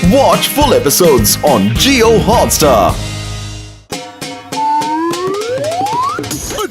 Watch full episodes on Jio Hotstar.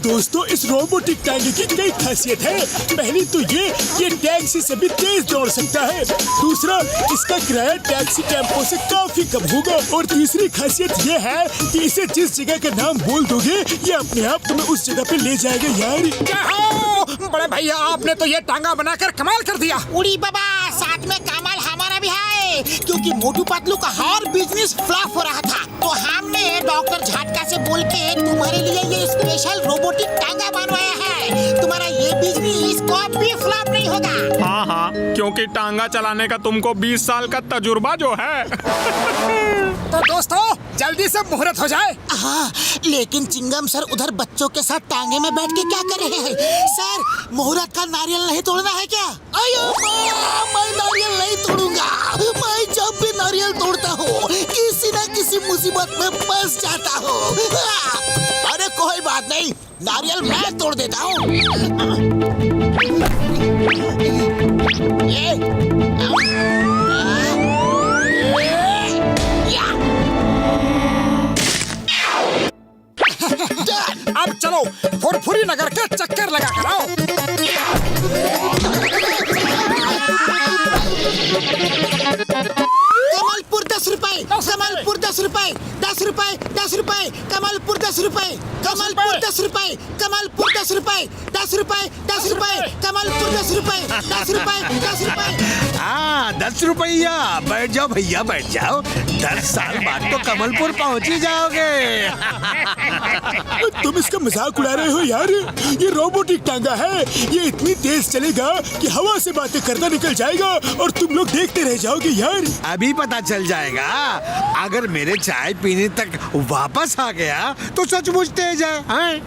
दोस्तों, इस robotic टांगे की कई खासियत है। पहली तो ये टैक्सी से भी तेज दौड़ सकता है। दूसरा, इसका किराया टैक्सी टेम्पो से काफी कम होगा। और तीसरी खासियत ये है कि इसे जिस जगह का नाम बोल दोगे, ये अपने आप तुम्हें उस जगह पे ले जाएगा यार। क्या हो बड़े भैया, आपने तो ये टांगा बनाकर कमाल कर दिया। उड़ी बाबा, साथ में कमाल हमारा भी है, क्योंकि मोटू पतलू का हर बिजनेस फ्लॉप हो रहा था, तो हमने डॉक्टर झटका से बोल के तुम्हारे लिए ये स्पेशल रोबोटिक टांगा बनवाया है। तुम्हारा ये बिजनेस कभी फ्लॉप नहीं होगा। हाँ, क्योंकि टांगा चलाने का तुमको 20 साल का तजुर्बा जो है। तो दोस्तों, जल्दी से मुहूर्त हो जाए। हाँ, लेकिन चिंगम सर उधर बच्चों के साथ टांगे में बैठ के क्या कर रहे हैं? सर, मुहूर्त का नारियल नहीं तोड़ना है क्या? अयो मैं नारियल नहीं तोड़ूंगा। मैं जब भी नारियल तोड़ता हूँ, किसी न किसी मुसीबत में फंस जाता हूँ। अरे कोई बात नहीं, नारियल मैं तोड़ देता हूँ। अब चलो फुरफुरी नगर के चक्कर लगा कर आओ। कमलपुर 10 रुपए, कमलपुर 10 रुपए, 10 रुपए, 10 रुपए, कमलपुर 10 रुपए, कमलपुर 10 रुपए, कमलपुर 10 रुपए, 10 रुपए, 10 रुपए, कमलपुर 10 रुपए, 10 रुपए, 10 रुपए। हाँ, 10 रुपया। बैठ जाओ भैया, बैठ जाओ। 10 साल बाद तो कमलपुर पहुंच ही जाओगे। तुम इसका मजाक उड़ा रहे हो यार। ये रोबोटिक टांगा है, ये इतनी तेज चलेगा कि हवा से बातें करता निकल जाएगा और तुम लोग देखते रह जाओगे यार। अभी पता चल जाएगा। अगर मेरे चाय पीने तक वापस आ गया तो सचमुच तेज है।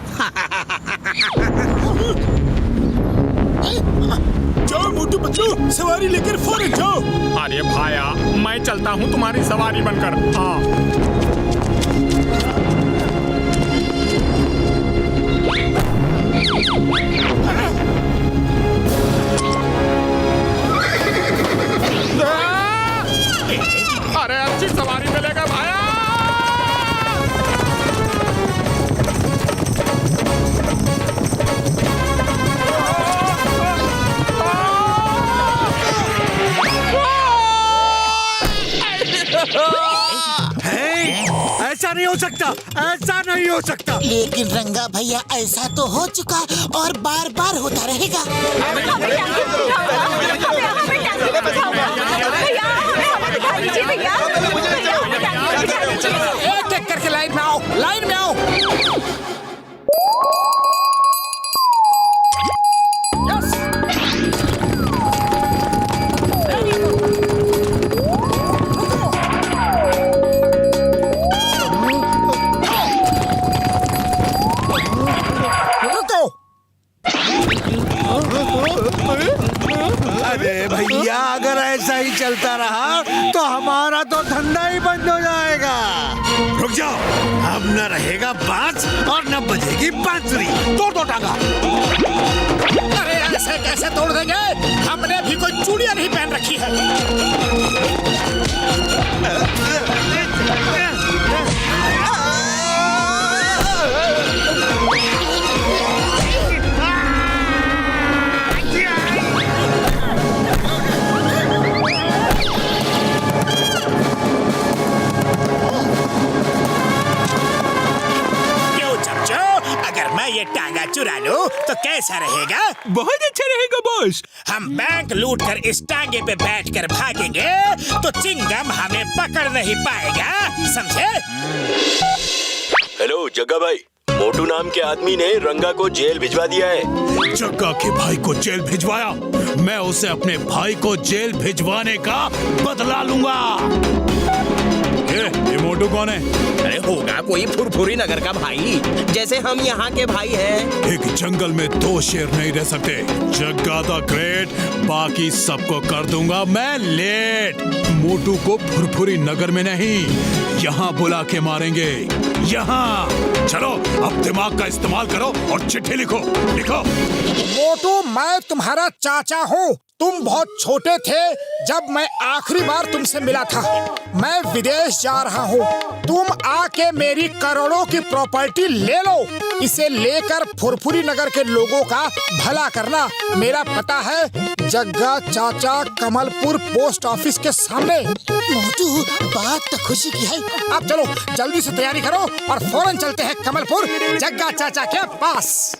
जाओ मोटू पतलू, सवारी लेकर फौरन जाओ। अरे भाया, मैं चलता हूँ तुम्हारी सवारी बनकर। हाँ, अरे अच्छी सवारी मिलेगा भाया। ऐसा नहीं हो सकता, ऐसा नहीं हो सकता। लेकिन रंगा भैया, ऐसा तो हो चुका और बार बार होता रहेगा। एक एक करके लाइन में आओ, लाइन में आओ। यस। अरे भैया, अगर ऐसा ही चलता रहा तो हमारा तो धंधा ही बंद हो जाएगा। रुक जाओ, अब न रहेगा बांस और न बजेगी बांसुरी। तोड़ दो टांगा। अरे ऐसे कैसे तोड़ देंगे? हमने भी कोई चूड़ियां नहीं पहन रखी है। ये टांगा चुरा लूं तो कैसा रहेगा? बहुत अच्छा रहेगा बॉस। हम बैंक लूट कर इस टांगे पे बैठ कर भागेंगे तो चिंगम हमें पकड़ नहीं पाएगा, समझे? हेलो जग्गा भाई, मोटू नाम के आदमी ने रंगा को जेल भिजवा दिया है। जग्गा के भाई को जेल भिजवाया? मैं उसे अपने भाई को जेल भिजवाने का बदला लूंगा। ये मोटू कौन है? अरे होगा कोई फुरफुरी नगर का भाई, जैसे हम यहाँ के भाई हैं। एक जंगल में 2 शेर नहीं रह सकते। जग्गा द ग्रेट, बाकी सबको कर दूंगा मैं लेट। मोटू को फुरफुरी नगर में नहीं, यहाँ बुला के मारेंगे। यहाँ चलो, अब दिमाग का इस्तेमाल करो और चिट्ठी लिखो। लिखो। मोटू, मैं तुम्हारा चाचा हूँ, तुम बहुत छोटे थे जब मैं आखिरी बार तुमसे मिला था। मैं विदेश जा रहा हूँ। तुम आके मेरी करोड़ों की प्रॉपर्टी ले लो। इसे लेकर फुरफुरी नगर के लोगों का भला करना। मेरा पता है जग्गा चाचा, कमलपुर पोस्ट ऑफिस के सामने। मोटू, बात तो खुशी की है। अब चलो जल्दी से तैयारी करो और फौरन चलते हैं कमलपुर जग्गा चाचा के पास।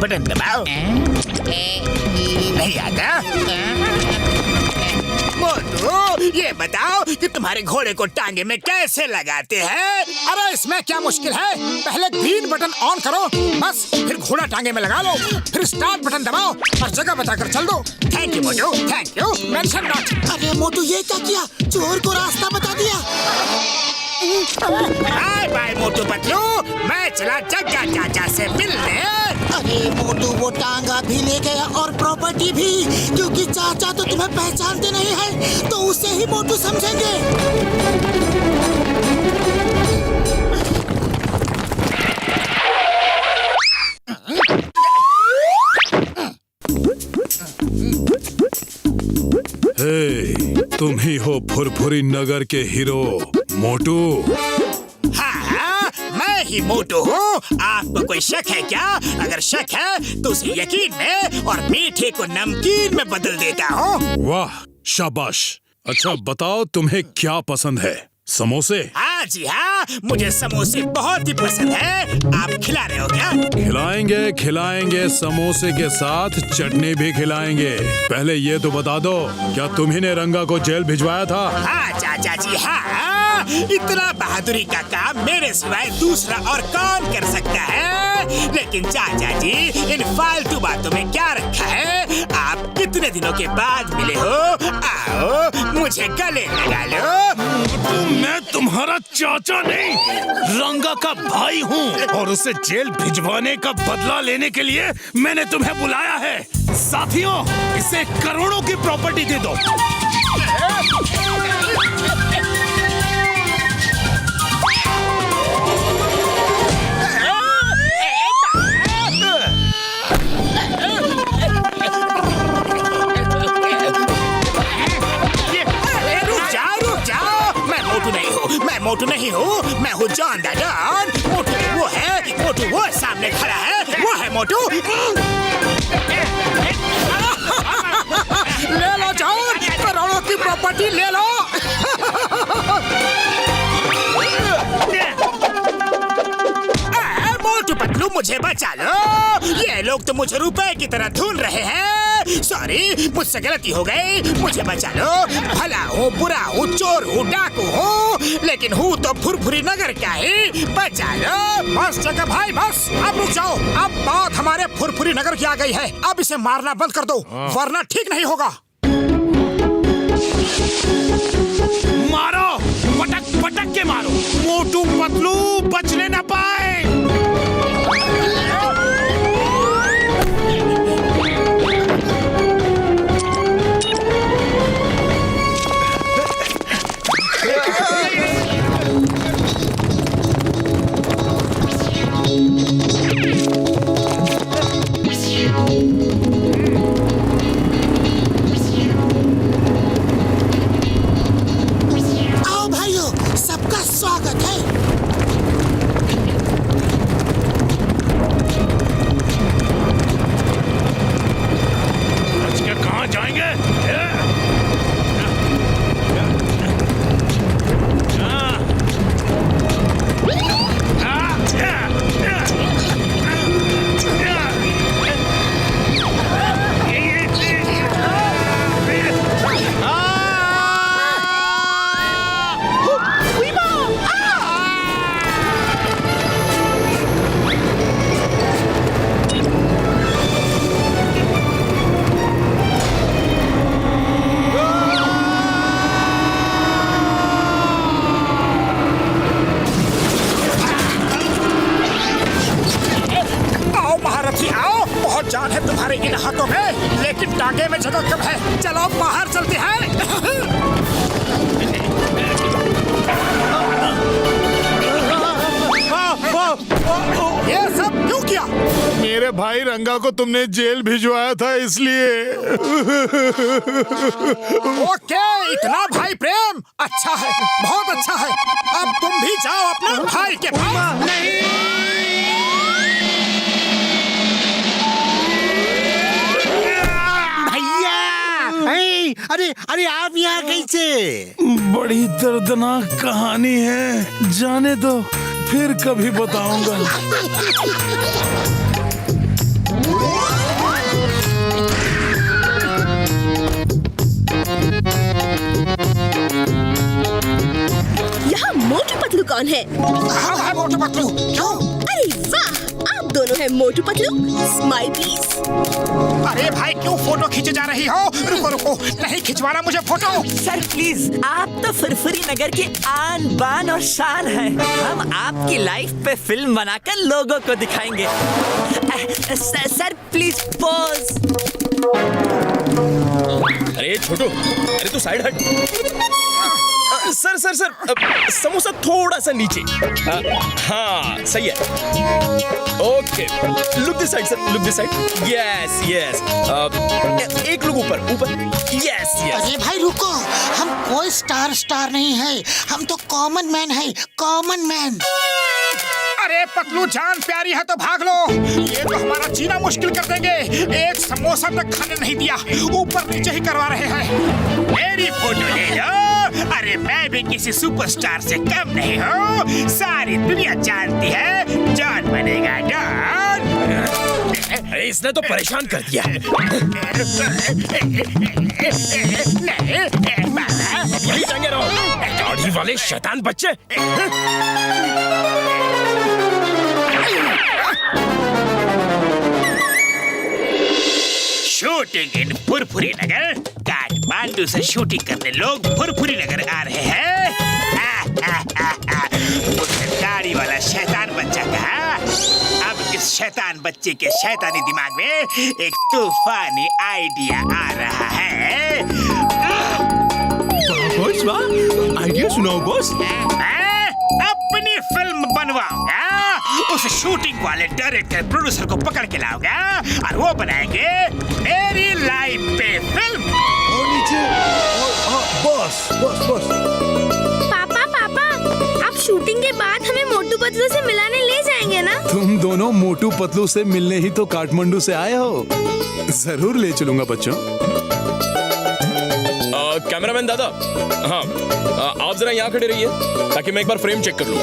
बटन दबाओ। नहीं आता? मोटू, ये बताओ कि तुम्हारे घोड़े को टांगे में कैसे लगाते हैं? अरे इसमें क्या मुश्किल है? पहले ग्रीन बटन ऑन करो, बस फिर घोड़ा टांगे में लगा लो, फिर स्टार्ट बटन दबाओ और जगह बताकर चल दो। Thank you Motu, thank you. Mention not. अरे मोटू, ये क्या किया? चोर को रास्ता बता दिया। बाय बाय मोटू पतलू, मैं चला जग्गा चाचा से मिलने। अरे मोटू, वो टांगा भी ले गया और प्रॉपर्टी भी, क्योंकि चाचा तो तुम्हें पहचानते नहीं है, तो उसे ही मोटू समझेंगे। तुम ही हो फुरफुरी नगर के हीरो मोटू। हाँ, मैं ही मोटू हूँ। आपको कोई शक है क्या? अगर शक है तो उसे यकीन में और मीठे को नमकीन में बदल देता हूँ। वाह, शाबाश। अच्छा बताओ, तुम्हें क्या पसंद है? समोसे? हाँ जी हाँ, मुझे समोसे बहुत ही पसंद है। आप खिला रहे हो क्या? खिलाएंगे खिलाएंगे, समोसे के साथ चटनी भी खिलाएंगे। पहले ये तो बता दो, क्या तुम्ही ने रंगा को जेल भिजवाया था? हाँ चाचा जी हाँ। इतना बहादुरी का काम मेरे सिवाय दूसरा और कौन कर सकता है? लेकिन चाचा जी, इन फालतू बातों में क्या रखा है? आप कितने दिनों के बाद मिले हो? आओ मुझे गले लगा लो। मैं तुम्हारा चाचा नहीं, रंगा का भाई हूँ और उसे जेल भिजवाने का बदला लेने के लिए मैंने तुम्हें बुलाया है। साथियों, इसे करोड़ों की प्रॉपर्टी दे दो। मोटू नहीं हूँ, मैं हूँ जॉन द डॉन। मोटू वो है, मोटू वो सामने खड़ा है, वो है मोटू। ले लो जॉन, करोड़ों की प्रॉपर्टी ले लो। मोटू पतलू, मुझे बचा लो। ये लोग तो मुझे रुपए की तरह ढूंढ रहे हैं। सॉरी, मुझसे गलती हो गई, मुझे बचा लो। भला हूँ, बुरा हूँ, चोर हूँ, डाकू हूँ, लेकिन हूँ तो फुरफुरी नगर का ही। बचा लो। बस जगह भाई, बस अब रुक जाओ। अब बात हमारे फुरफुरी नगर की आ गई है। अब इसे मारना बंद कर दो, वरना ठीक नहीं होगा। मारो, पटक पटक के मारो। मोटू पतलू बचने न पाए। डिब्बे में जगह कम है, चलो बाहर चलते हैं। ये सब क्यों किया? मेरे भाई रंगा को तुमने जेल भिजवाया था इसलिए। ओके, इतना भाई प्रेम अच्छा है, बहुत अच्छा है। अब तुम भी जाओ अपने भाई के पास। अरे अरे आप यहाँ कैसे? बड़ी दर्दनाक कहानी है, जाने दो, फिर कभी बताऊंगा। यहाँ मोटू पतलू कौन है? हम है मोटू पतलू। क्यों? अरे वाह, आप दोनों हैं मोटू पतलू। Smile please. अरे भाई क्यों फोटो खींचे जा रही हो? रुको रुको, नहीं खिंचवाना मुझे फोटो। सर प्लीज, आप तो फुरफुरी नगर के आन बान और शान हैं। हम आपकी लाइफ पे फिल्म बनाकर लोगों को दिखाएंगे। Sir please pose. अरे छोटू, अरे तू साइड हट। सर सर सर, समोसा थोड़ा सा नीचे। हाँ सही है। Okay, look this side sir, look this side. Yes yes, एक लुक ऊपर ऊपर। Yes yes. अरे भाई रुको, हम कोई स्टार नहीं है, हम तो कॉमन मैन है, कॉमन मैन। अरे पतलू जान प्यारी है तो भाग लो, ये तो हमारा जीना मुश्किल कर देंगे। एक समोसा तक खाने नहीं दिया, ऊपर नीचे ही करवा रहे हैं। मेरी फोटो ले लो। अरे मैं भी किसी सुपरस्टार से कम नहीं हूँ, सारी दुनिया जानती है जॉन बनेगा जॉन। अरे इसने तो परेशान कर दिया है। यही टंगे रहो, दाढ़ी वाले शैतान बच्चे। शूटिंग इन फुरफुरी नगर। काठमांडू से शूटिंग करने लोग फुरफुरी नगर आ रहे हैं। उसने दाढ़ी वाला शैतान बच्चा कहा। अब इस शैतान बच्चे के शैतानी दिमाग में एक तूफानी आइडिया आ रहा है। बॉस वाह, आइडिया सुनाओ बॉस। अपनी फिल्म बनवाऊंगा, उस शूटिंग वाले डायरेक्टर प्रोड्यूसर को पकड़ के लाऊंगा और वो बनाएंगे मेरी लाइफ पे फिल्म। Boss boss boss. पापा पापा, आप शूटिंग के बाद हमें मोटू पतलू से मिलाने ले जाएंगे ना? तुम दोनों मोटू पतलू से मिलने ही तो काठमांडू से आए हो। जरूर ले चलूंगा बच्चों। कैमरामैन दादा, हाँ आप जरा यहाँ खड़े रहिए ताकि मैं एक बार फ्रेम चेक कर लूं।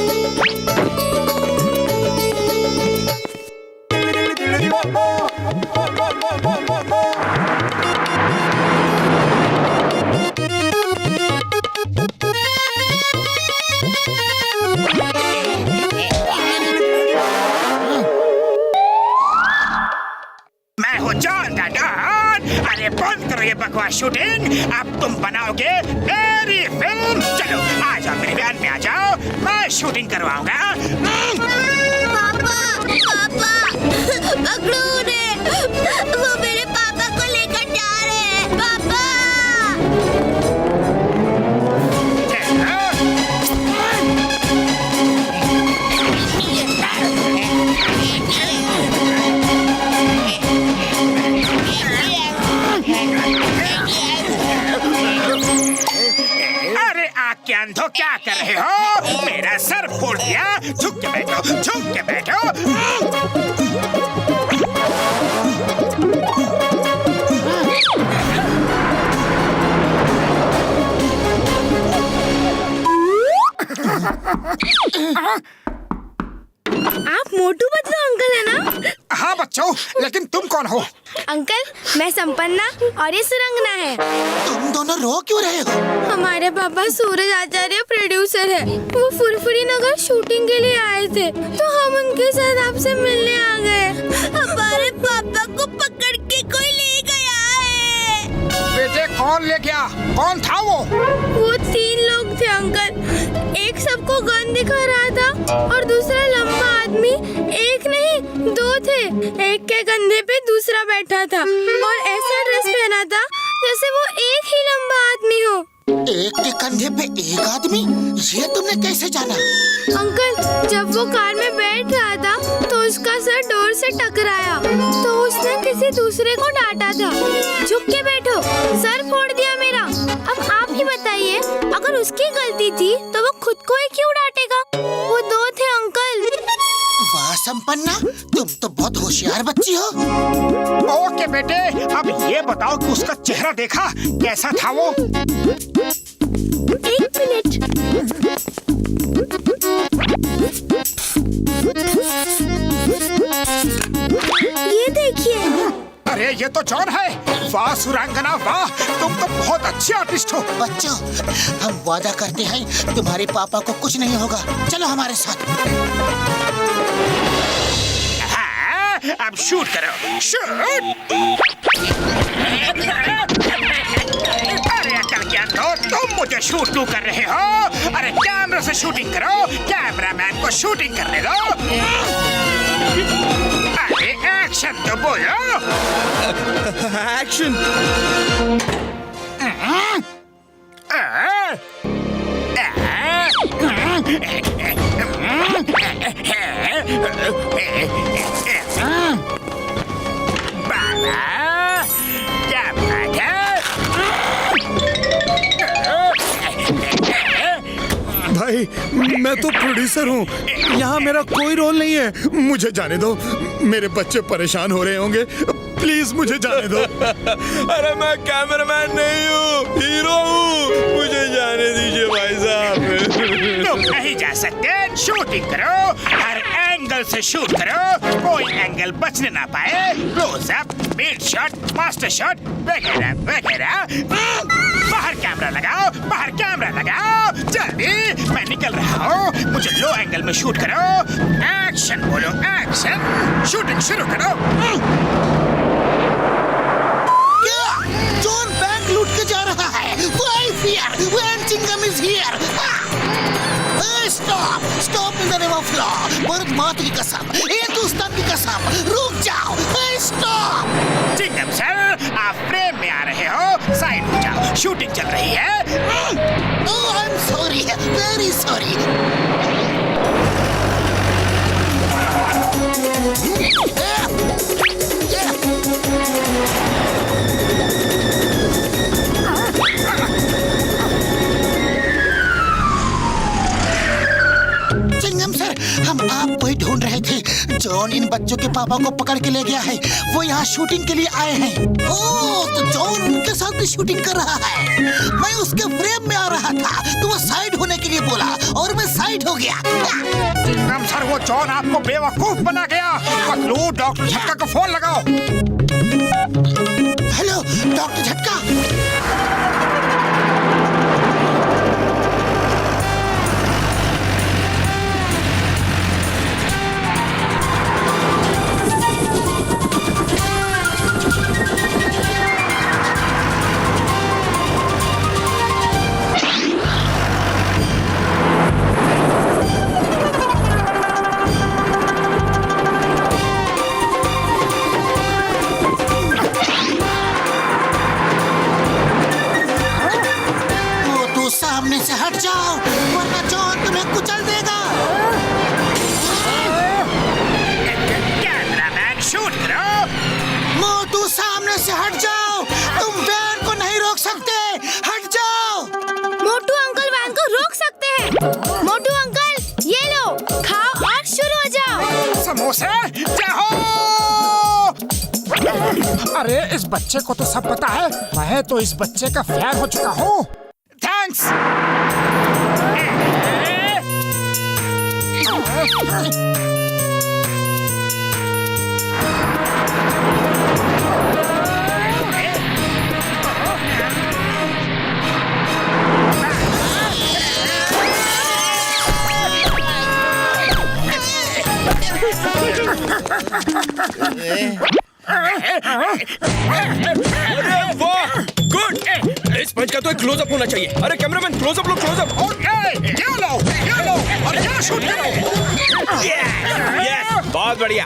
मैं हूँ जॉन द डॉन। अरे बंद करो ये बकवास शूटिंग, अब तुम बनाओगे मेरी फिल्म। चलो आ जाओ मेरे बयान में आ जाओ, मैं शूटिंग करवाऊंगा। पापा पापा, पकड़ो उन्हें, वो मेरे पापा को लेकर जा रहे हैं। पापा अरे आग के अंधो क्या कर रहे हो? मेरा सर फोड़ दिया। झुक के बैठो, झुक के बैठो। आप मोटू पतलू अंकल है ना? हाँ बच्चों, लेकिन तुम कौन हो? अंकल, मैं संपन्ना और ये सुरंगना है। तुम दोनों रो क्यों रहे हो? हमारे पापा सूरज आचार्य प्रोड्यूसर है, वो फुरफुरी नगर शूटिंग के लिए आए थे, तो हम उनके साथ आपसे मिलने आ गए। हमारे पापा को पकड़ के कोई ले गया है। बेटे कौन ले गया? कौन था वो? वो 3 लोग थे अंकल, एक सबको गन दिखा रहा था और दूसरा लंबा आदमी आदमी एक नहीं 2 थे। एक के कंधे पे दूसरा बैठा था और ऐसा ड्रेस पहना था जैसे वो एक ही लंबा आदमी हो। एक के कंधे पे एक आदमी? ये तुमने कैसे जाना? अंकल, जब वो कार में बैठ रहा था तो उसका सर डोर से टकराया तो उसने किसी दूसरे को डांटा था। झुक के बैठो, सर फोड़ दिया मेरा। अब आप ही बताइए, अगर उसकी गलती थी तो वो खुद को ही क्यों डांटेगा? वो 2 थे अंकल। वाह संपन्ना, तुम तो बहुत होशियार बच्ची हो। ओके बेटे, अब ये बताओ कि उसका चेहरा देखा कैसा था वो? 1 मिनट। ये देखिए। अरे ये तो जॉन है। वाह सुरांगना वाह, तुम तो बहुत अच्छे आर्टिस्ट हो। बच्चों, हम वादा करते हैं तुम्हारे पापा को कुछ नहीं होगा। चलो हमारे साथ। हाँ, अब शूट करो, शूट। अरे अकल क्या तो तुम मुझे शूट क्यों कर रहे हो? अरे कैमरा से शूटिंग करो, कैमरामैन को शूटिंग करने दो। अरे एक्शन तो बोलो। एक्शन। बाबा क्या बात है? भाई, मैं तो प्रोड्यूसर हूँ, यहाँ मेरा कोई रोल नहीं है। मुझे जाने दो, मेरे बच्चे परेशान हो रहे होंगे। प्लीज मुझे जाने दो। अरे मैं कैमरामैन नहीं हूँ, हीरो हूँ। मुझे जाने दीजिए भाई साहब। तुम नहीं जा सकते। शूटिंग करो, हर एंगल से शूट करो, कोई एंगल बचने ना पाए। Close up, mid shot, master shot वगैरह वगैरह। बाहर कैमरा लगाओ, बाहर कैमरा लगाओ, जल्दी। मैं निकल रहा हूँ, मुझे लो एंगल में शूट करो। एक्शन बोलो, एक्शन। शूटिंग शुरू करो। जॉन बैंक लूट के जा रहा है। Why fear when Chingam is here? Stop! Stop in the name of law. Bharat माता की कसम, हिंदुस्तान की कसम, रुक जाओ। Stop! चिंगम सर, आप फ्रेम में आ रहे हो, साइड हो जाओ, शूटिंग चल रही है। Oh, I'm sorry, very sorry. चिंगम सर, हम आपको ही ढूंढ रहे थे। जॉन इन बच्चों के पापा को पकड़ के ले गया है। वो यहाँ शूटिंग के लिए आए हैं। ओह, तो जॉन उनके साथ भी शूटिंग कर रहा है। मैं उसके फ्रेम में आ रहा था तो वो साइड होने के लिए बोला और मैं साइड हो गया। चिंगम सर, वो जॉन आपको बेवकूफ बना गया। पतलू, डॉक्टर झटका को फोन लगाओ। हेलो डॉक्टर झटका। सामने से हट जाओ वरना जॉन तुम्हें कुचल देगा। कैमरामैन शूट करो। मोटू सामने से हट जाओ, तुम वैन को नहीं रोक सकते। हट जाओ। मोटू अंकल वैन को रोक सकते हैं। मोटू अंकल, ये लो, खाओ और शुरू हो जाओ। समोसे जाओ। अरे इस बच्चे को तो सब पता है। मैं तो इस बच्चे का फैन हो चुका हूँ। थैंक्स। अरे वाह, गुड। इस समझ का तो एक क्लोजअप होना चाहिए। अरे कैमरामैन क्लोजअप लो, क्लोजअप। ये लो और यहाँ शूट करो। यस, बहुत बढ़िया।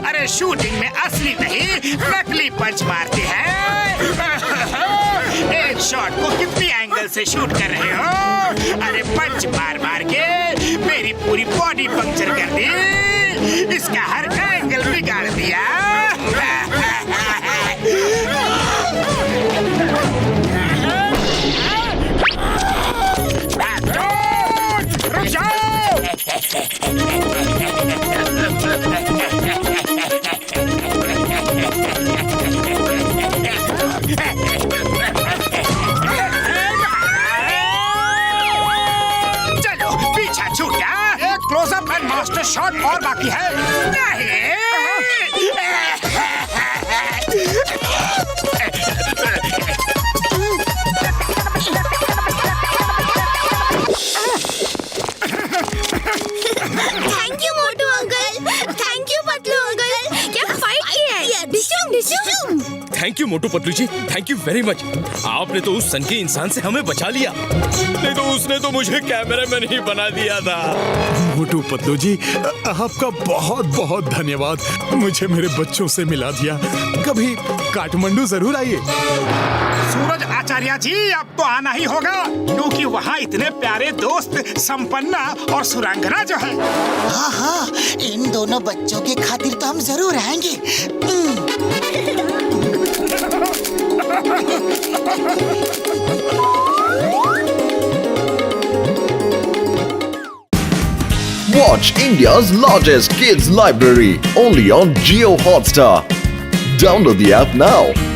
अरे शूटिंग में असली नहीं नकली पंच मारते हैं। एक शॉट को कितनी एंगल से शूट कर रहे हो? अरे पंच मार मार के मेरी पूरी बॉडी पंक्चर कर दी, इसका हर एंगल बिगाड़ दिया। रुक जाओ। चलो पीछा छूटा। एक क्लोजअप एंड मास्टर शॉट और बाकी है। नहीं। Thank you Motu uncle, thank you Patlu uncle, क्या फाइट की है। डिशुम डिशुम। Thank you Motu Patlu ji, thank you very much. आपने तो उस सनकी इंसान से हमें बचा लिया, नहीं तो उसने तो मुझे कैमरामैन ही बना दिया था। मोटू पतलू जी, आपका बहुत बहुत धन्यवाद, मुझे मेरे बच्चों से मिला दिया। कभी काठमांडू जरूर आइए। सूरज आचार्य जी, अब तो आना ही होगा, क्योंकि वहाँ इतने प्यारे दोस्त संपन्ना और सुरांगना जो है। हाँ हाँ, इन दोनों बच्चों के खातिर तो हम जरूर आएंगे। Watch India's largest kids library only on Jio Hotstar. Download the app now.